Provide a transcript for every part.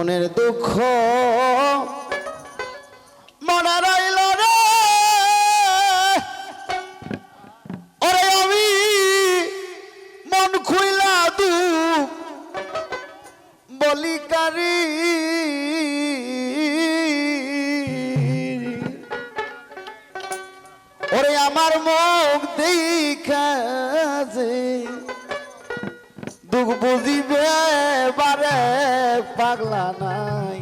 মনের দুঃখ মনে রইল রে ওরে আমি মন খুইলা দুঃখ বলি কারি ওরে আমার মুখ দেখা যে দুঃখ বুঝিবে বারে পাগলা নাই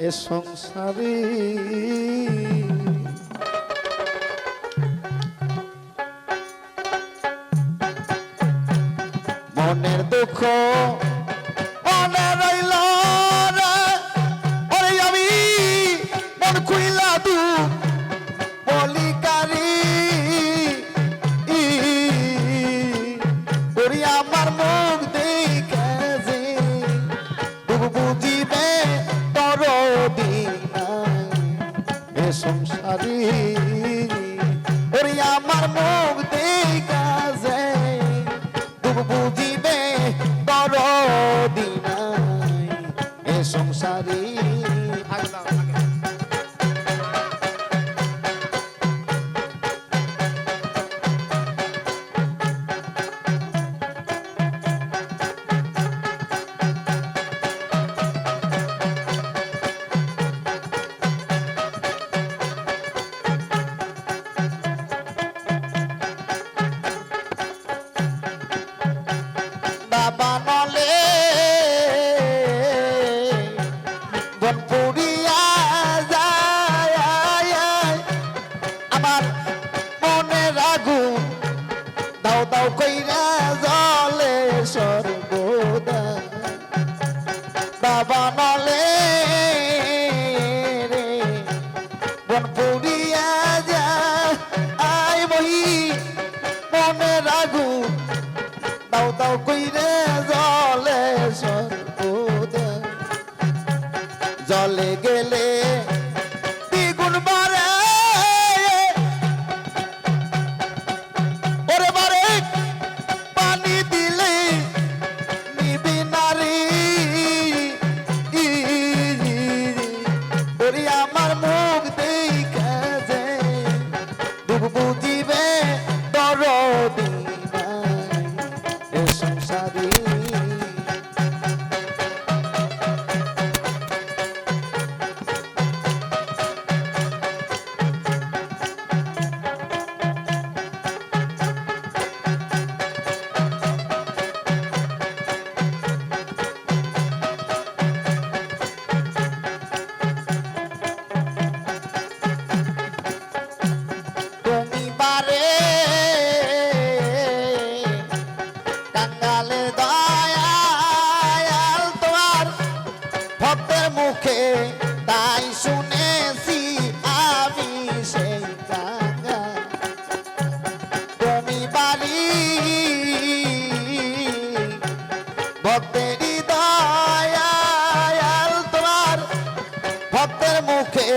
এ সংসারে মনের দুঃখ মনে রইল রে ওরে আমি মন খুইলা দুঃখ বলি কারি ওরে আমার মুখ দেখে যে দুঃখ বুঝিবে দরদি এ সংসারে ওরে আমার মুখ দেখে যে দুঃখ বুঝিবে দরদি এ সংসারে বাবা নলে বনপুরিয়া যায় আমার মনের আগুন দাও দাও কইরা জলে সর্বদা বাবা নলে রে বনপুরিয়া যায় বহি মনের আগুন দাও দাও কইরে জলে সর্বদা জলে গেলে দ্বিগুণ বারে ওরে বারে পানি দিলে নিবি নারী ওরে আমার মুখ দেখে যে দুঃখ বুঝিবে দরদি এ সংসারে তুমি বারে কাঙ্গালে দয়াল তোমার ভক্তের মুখে তাই শুনেছি আমি সেই কাঙ্গা তুমি বাড়ি ভক্তেরই দয়াল তোমার ভক্তের মুখে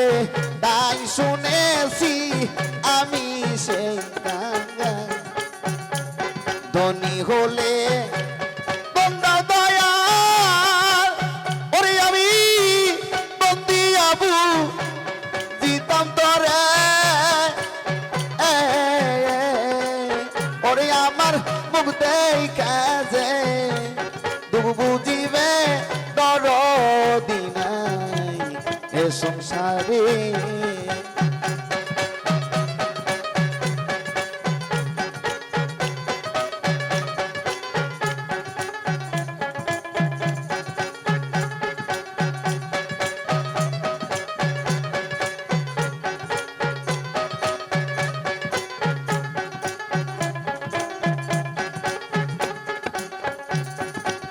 তাই শুনেছি আমি সেই কাঙ্গা ধনী হলে বন্দা দয়াল ওরে আমি বন্দি আবু দিতাম তোরে ওরে আমার মুখ দেখা যে দুঃখ বুঝিবে দরদি নাই এ সংসারে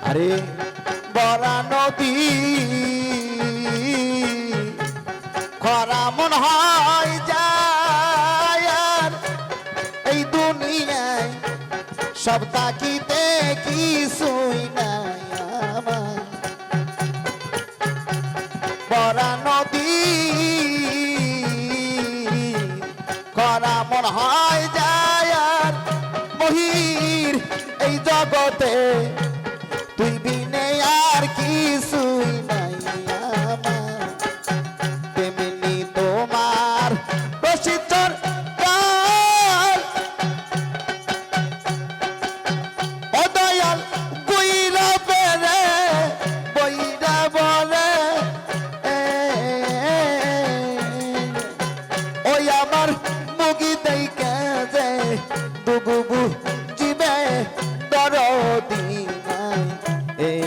আরে বরা নদী খরা মন হয় যায় আর এই দুনিয়ায় সব তাকিতে কিছুই নাই আমার বরা নদী খরা মন হয় যায় আর মহির এই জগতে তুই বিনে আর কিছুই নাই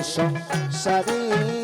সংসারে